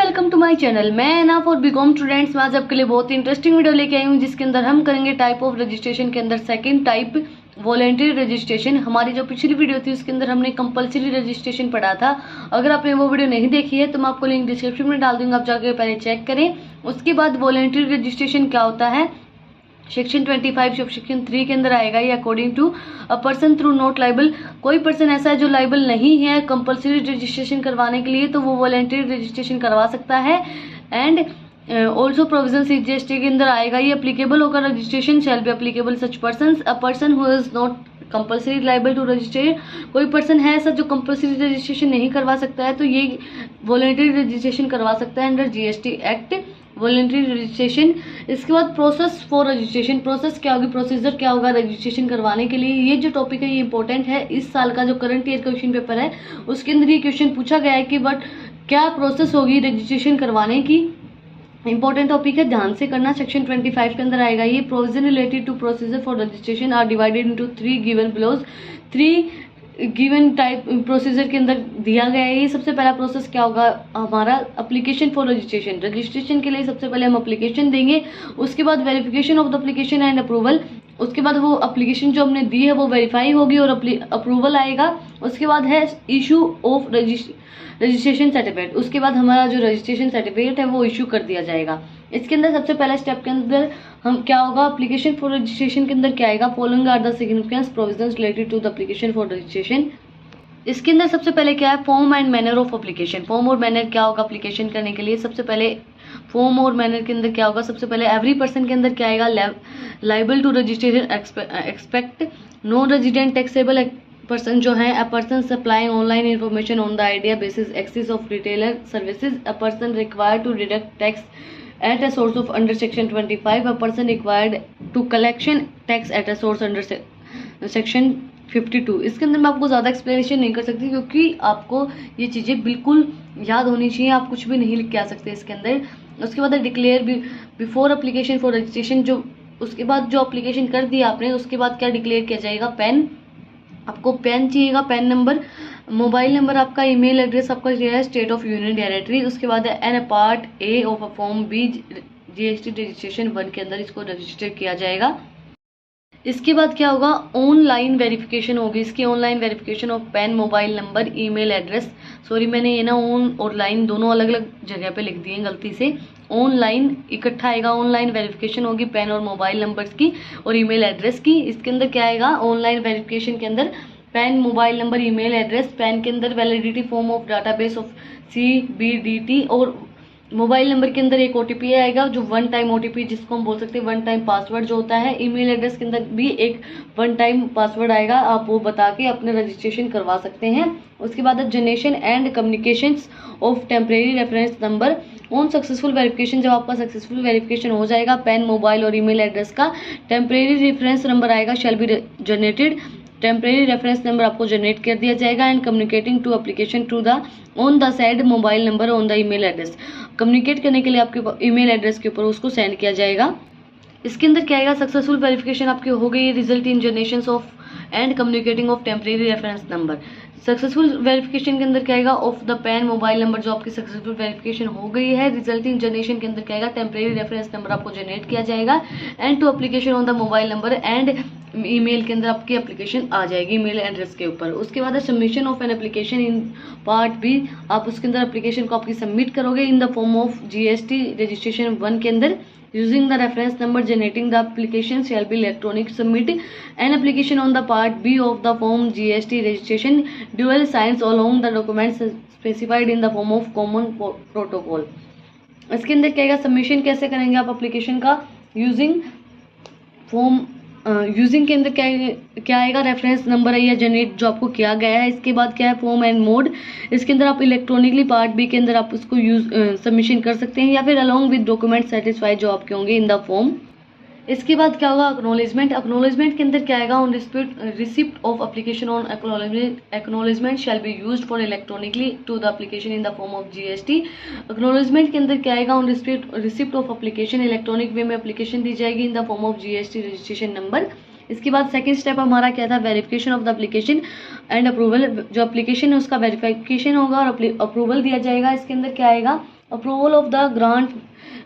Welcome to my channel. मैं ना for BCom students में आज आपके लिए बहुत ही इंटरेस्टिंग वीडियो लेके आई हूँ, जिसके अंदर हम करेंगे टाइप ऑफ रजिस्ट्रेशन के अंदर सेकंड टाइप वॉलेंटरी रजिस्ट्रेशन। हमारी जो पिछली वीडियो थी उसके अंदर हमने कंपलसरी रजिस्ट्रेशन पढ़ा था। अगर आपने वो वीडियो नहीं देखी है तो मैं आपको लिंक डिस्क्रिप्शन में डाल दूंगा, आप जाकर पहले चेक करें। उसके बाद वॉलेंटरी रजिस्ट्रेशन क्या होता है, सेक्शन 25 सेक्शन 3 के अंदर आएगा ये। According to a person through not liable, कोई पर्सन ऐसा है जो लाइबल नहीं है कंपलसरी रजिस्ट्रेशन करवाने के लिए, तो वो वॉलेंटरी रजिस्ट्रेशन करवा सकता है। एंड ऑल्सो प्रोविजन CGST के अंदर आएगा ये। अप्लीकेबल होकर registration shall be applicable such person, a person who is not compulsory liable to register. कोई पर्सन है ऐसा जो कंपलसरी रजिस्ट्रेशन नहीं करवा सकता है, तो ये वॉलेंटरी रजिस्ट्रेशन करवा सकता है under GST act voluntary registration. इसके बाद प्रोसेस फॉर रजिस्ट्रेशन, प्रोसेस क्या होगी, प्रोसीजर क्या होगा रजिस्ट्रेशन करवाने के लिए। ये जो टॉपिक है ये इंपॉर्टेंट है। इस साल का जो करंट ईयर क्वेश्चन पेपर है उसके अंदर ये क्वेश्चन पूछा गया है कि बट क्या प्रोसेस होगी रजिस्ट्रेशन करवाने की। इंपॉर्टेंट टॉपिक है, ध्यान से करना। सेक्शन 25 के अंदर आएगा ये। Provision related to procedure for registration are divided into 3 given below. 3 given type procedure के अंदर दिया गया है। ये सबसे पहला प्रोसेस क्या होगा हमारा, अप्लीकेशन फॉर रजिस्ट्रेशन। रजिस्ट्रेशन के लिए सबसे पहले हम अप्लीकेशन देंगे, उसके बाद verification of the application and approval. उसके बाद वो अप्लीकेशन जो हमने दी है वो वेरीफाई होगी और अप्रूवल आएगा। उसके बाद है इशू ऑफ रजिस्ट्रेशन सर्टिफिकेट। उसके बाद हमारा जो रजिस्ट्रेशन सर्टिफिकेट है वो इशू कर दिया जाएगा। इसके अंदर सबसे पहला स्टेप के अंदर हम क्या होगा, अप्लीकेशन फॉर रजिस्ट्रेशन के अंदर क्या आएगा, following are the significance provisions related to the application for registration. इसके अंदर सबसे पहले क्या है, form and manner of application. Form और मैनर क्या होगा एप्लीकेशन करने के लिए। सबसे पहले फॉर्म और मैनर के अंदर क्या होगा, सबसे पहले एवरी पर्सन के अंदर क्या आएगा, liable to registration expect non resident taxable person जो है, a person supplying online information on the idea basis access of retailer services, a person required to deduct tax at a source of under section 25, a person required to collection tax at a source under section 52। इसके अंदर मैं आपको ज़्यादा explanation नहीं कर सकती क्योंकि आपको ये चीज़ें बिल्कुल याद होनी चाहिए, आप कुछ भी नहीं लिख के आ सकते इसके अंदर। उसके बाद declare before application for registration, जो उसके बाद जो अप्लीकेशन कर दिया आपने उसके बाद क्या डिक्लेयर किया जाएगा, पैन। आपको पेन चाहिएगा, पेन नंबर, मोबाइल नंबर आपका, ईमेल एड्रेस आपका जो है, स्टेट ऑफ यूनियन टेरेटरी। उसके बाद है an part A of a form B GST registration 1 के अंदर इसको रजिस्टर किया जाएगा। इसके बाद क्या होगा, ऑनलाइन वेरिफिकेशन होगी। इसकी online verification of PAN, mobile number, email address. Sorry मैंने ये ना ऑन और लाइन दोनों अलग अलग जगह पे लिख दिए गलती से। ऑनलाइन इकट्ठा आएगा, ऑनलाइन वेरिफिकेशन होगी पेन और मोबाइल नंबर्स की और ईमेल एड्रेस की। इसके अंदर क्या आएगा, ऑनलाइन वेरिफिकेशन के अंदर PAN, mobile number, email address. PAN के अंदर validity form of database of CBDT और मोबाइल नंबर के अंदर एक OTP आएगा जो 1 टाइम OTP जिसको हम बोल सकते हैं 1 टाइम पासवर्ड जो होता है। ईमेल एड्रेस के अंदर भी एक 1 टाइम पासवर्ड आएगा, आप वो बता के अपने रजिस्ट्रेशन करवा सकते हैं। उसके बाद generation and communications of temporary reference number on successful verification. जब आपका सक्सेसफुल वेरिफिकेशन हो जाएगा, पेन, मोबाइल और ईमेल एड्रेस का टेम्परेरी रेफरेंस नंबर आएगा, shall be generated. Temporary reference number आपको जनरेट कर दिया जाएगा and communicating to application to the on the side mobile number on the email address. Communicate करने के लिए आपके ईमेल एड्रेस के ऊपर उसको सेंड किया जाएगा। इसके अंदर क्या आएगा, सक्सेसफुल वेरिफिकेशन आपकी हो गई, result in generation of and communicating of temporary reference number. Successful verification के अंदर क्या आएगा, of the PAN, mobile number जो आपकी सक्सेसफुल वेरिफिकेशन हो गई है। रिजल्ट इन जनरेशन के अंदर क्या आएगा, टेम्परेरी रेफरेंस नंबर आपको जनरेट किया जाएगा and to application on the mobile number and email के अंदर आपकी एप्लीकेशन आ जाएगी ईमेल एड्रेस के ऊपर। उसके बाद है submission of an application in part B. आप उसके अंदर एप्लीकेशन को आपकी सबमिट करोगे in the form of GST registration 1 के अंदर। Using the reference number generating the application shall be electronic submit an application on the part B of the form GST registration dual signs along the documents specified in the form of common protocol। इसके अंदर क्या है, submission कैसे करेंगे आप application का, using form using के अंदर क्या आएगा, रेफरेंस नंबर है या जनरेट जो आपको किया गया है। इसके बाद क्या है, फॉर्म एंड मोड। इसके अंदर आप इलेक्ट्रॉनिकली पार्ट बी के अंदर आप उसको सबमिशन कर सकते हैं या फिर अलोंग विद डॉक्यूमेंट सेटिस्फाइड जो आपके होंगे इन द फॉर्म। इसके बाद क्या होगा, एक्नॉलेजमेंट। एक्नॉलेजमेंट के अंदर क्या आएगा, on receipt of application on acknowledgement shall be used for electronically to the application in the form of GST। Acknowledgement के अंदर क्या आएगा, on receipt of application electronic way में एप्लीकेशन दी जाएगी in the form of GST registration number. इसके बाद second step हमारा क्या था, verification of the application and approval. जो एप्लीकेशन है उसका वेरिफिकेशन होगा और अप्रूवल दिया जाएगा। इसके अंदर क्या आएगा, approval of the grant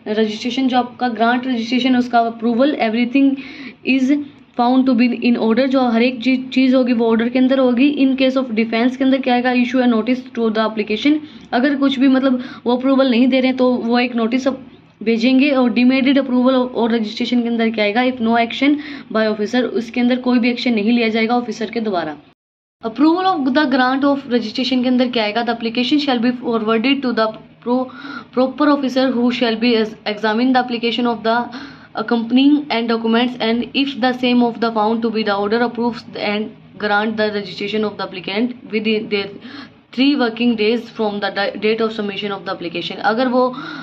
registration, जो आपका ग्रांट रजिस्ट्रेशन है उसका approval, everything is found to be in order, जो हर एक चीज़ होगी वो ऑर्डर के अंदर होगी। इन केस ऑफ डिफेंस के अंदर क्या आएगा, इशू है नोटिस टू द एप्लीकेशन, अगर कुछ भी मतलब वो अप्रूवल नहीं दे रहे हैं तो वो एक नोटिस भेजेंगे। और डिमेटेड अप्रूवल और रजिस्ट्रेशन के अंदर क्या आएगा, if no action by officer, उसके अंदर कोई भी एक्शन नहीं लिया जाएगा ऑफिसर के द्वारा। Approval of the grant of registration के अंदर क्या आएगा, the application shall be forwarded to the proper officer who shall be examine the application of the accompanying and documents, and if the same of the found to be the order approves and grant the registration of the applicant within their 3 working days from the date of submission of the application. अगर वो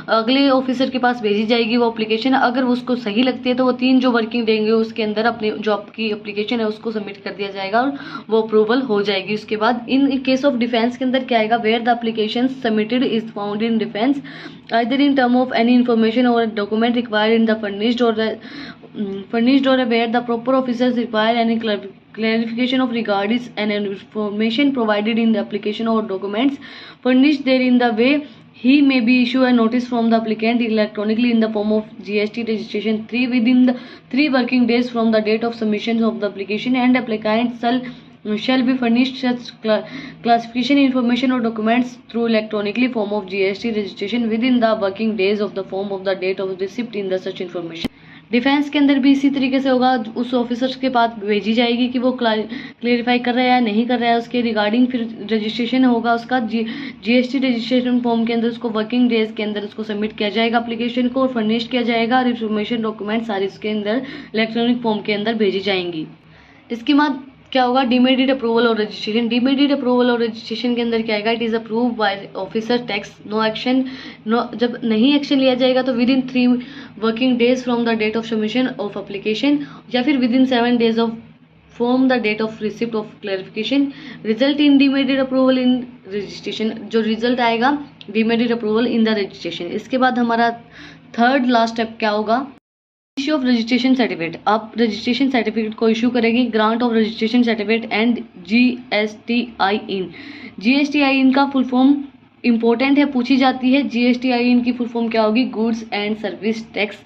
अगले officer के पास भेजी जाएगी वो application, अगर उसको सही लगती है तो वो 3 जो वर्किंग देंगे उसके अंदर अपने जो आपकी एप्लीकेशन है उसको सबमिट कर दिया जाएगा और वो अप्रूवल हो जाएगी। उसके बाद इन केस ऑफ डिफेंस के अंदर क्या आएगा, where the application submitted is found in defence either in term of any information और document required in the furnished or where the proper officers require any clarification of regards and information provided in the application or documents furnished there in the way he may be issue a notice from the applicant electronically in the form of GST registration 3 within the 3 working days from the date of submission of the application, and applicant shall be furnished such classification information or documents through electronically form of GST registration within the working days of the form of the date of receipt in the such information। Defence के अंदर भी इसी तरीके से होगा, उस officer के पास भेजी जाएगी कि वो क्लेरिफाई कर रहा है या नहीं कर रहा है, उसके रिगार्डिंग फिर रजिस्ट्रेशन होगा उसका जीएसटी रजिस्ट्रेशन फॉर्म के अंदर उसको वर्किंग डेज के अंदर उसको सबमिट किया जाएगा एप्लीकेशन को, फर्निश किया जाएगा और इंफॉर्मेशन डॉक्यूमेंट सारे इसके अंदर इलेक्ट्रॉनिक फॉर्म के अंदर भेजी जाएंगी। इसके बाद क्या होगा, डिमेटेड अप्रूवल और रजिस्ट्रेशन। डिमेटेड अप्रूवल और रजिस्ट्रेशन के अंदर क्या आएगा, it is approve by officer tax no action, no जब नहीं एक्शन लिया जाएगा तो within 3 working days from the date of submission of application या फिर within 7 days of from the date of receipt of clarification, result in deemed approval in registration, जो result आएगा deemed approval in the registration. इसके बाद हमारा third last step क्या होगा, issue of registration certificate. आप रजिस्ट्रेशन सर्टिफिकेट को issue करेंगे, grant of registration certificate and GSTIN। GSTIN का फुल फॉर्म इंपॉर्टेंट है, पूछी जाती है। GSTIN की फुल फॉर्म क्या होगी, goods and service tax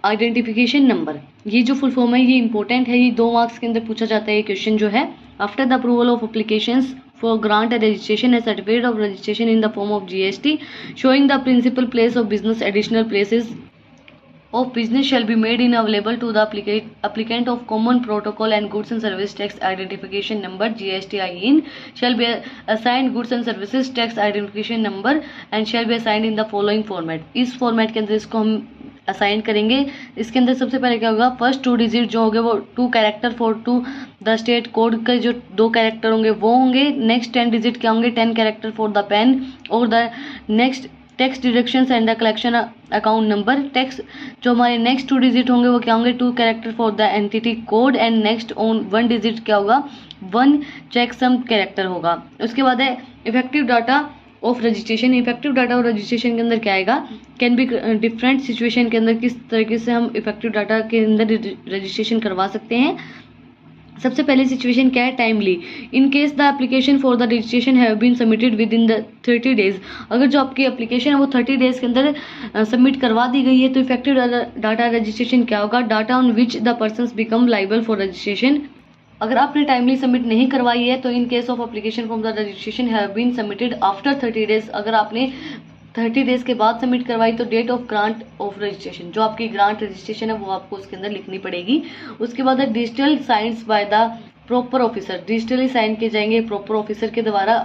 identification number. ये जो फुल फॉर्म है ये इंपॉर्टेंट है, ये 2 मार्क्स के अंदर पूछा जाता है ये क्वेश्चन जो है। After the approval of applications for grant a registration, a certificate of registration in the form of GST showing the principal place of business, additional places of business shall be made in available to the applicant of common protocol and goods and service tax identification number GSTIN shall be assigned goods and services tax identification number and shall be assigned in the following format। इस format के अंदर इसको हम assign करेंगे। इसके अंदर सबसे पहले क्या होगा, फर्स्ट 2 डिजिट जो होंगे वो 2 character for to the state code के जो 2 कैरेक्टर होंगे वो होंगे। नेक्स्ट 10 डिजिट क्या होंगे, 10 कैरेक्टर फॉर द पेन और the next tax deductions and the collection account number. Tax जो हमारे नेक्स्ट 2 डिजिट होंगे वो क्या होंगे, 2 character for the entity code and next on 1 digit क्या होगा, 1 चेक सम कैरेक्टर होगा। उसके बाद है effective data of registration. Effective data और रजिस्ट्रेशन के अंदर क्या आएगा, कैन बी डिफरेंट सिचुएशन के अंदर किस तरीके से हम इफेक्टिव डाटा के अंदर रजिस्ट्रेशन करवा सकते हैं। सबसे पहले सिचुएशन क्या है, timely. In case the application for the registration have been submitted within the 30 days. अगर जो आपकी एप्लीकेशन है वो 30 डेज के अंदर सबमिट करवा दी गई है तो इफेक्टिव डाटा रजिस्ट्रेशन क्या होगा, data on which the persons become liable for registration. अगर आपने टाइमली सबमिट नहीं करवाई है तो in case of application for the registration have been submitted after 30 days. अगर आपने 30 डेज के बाद सबमिट करवाई तो date of grant of registration, जो आपकी ग्रांट रजिस्ट्रेशन है वो आपको उसके अंदर लिखनी पड़ेगी। उसके बाद है digital signs by the proper officer. Digitally sign किए जाएंगे प्रॉपर ऑफिसर के द्वारा।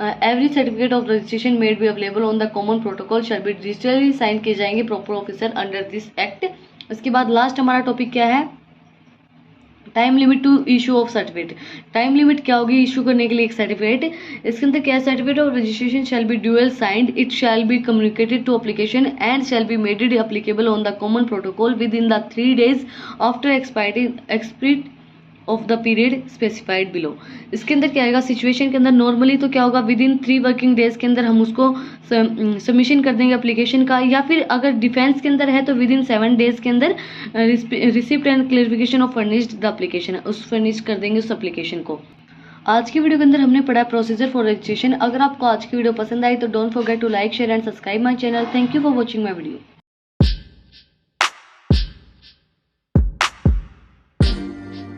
Every certificate of registration made be available on the common protocol shall be digitally sign किए जाएंगे proper officer under this act. उसके बाद लास्ट हमारा topic क्या है, time limit to issue of certificate. Time limit क्या होगी इशू करने के लिए एक सर्टिफिकेट। इसके अंदर क्या certificate of registration shall be dual signed, it shall be communicated to application and shall be made it applicable on the common protocol within the 3 days after expiry of the period specified below. इसके अंदर क्या आएगा, situation के अंदर normally तो क्या होगा, with in 3 working days के अंदर हम उसको सबमिशन कर देंगे एप्लीकेशन का, या फिर अगर डिफेंस के अंदर है तो विद इन 7 डेज के अंदर receipt and clarification of furnished the application, उस फर्निश कर देंगे उस एप्लीकेशन को। आज की वीडियो के अंदर हमने पढ़ा प्रोसीजर फॉर रजिस्ट्रेशन। अगर आपको आज की वीडियो पसंद आई तो don't forget to like share and subscribe my channel. Thank you for watching my video.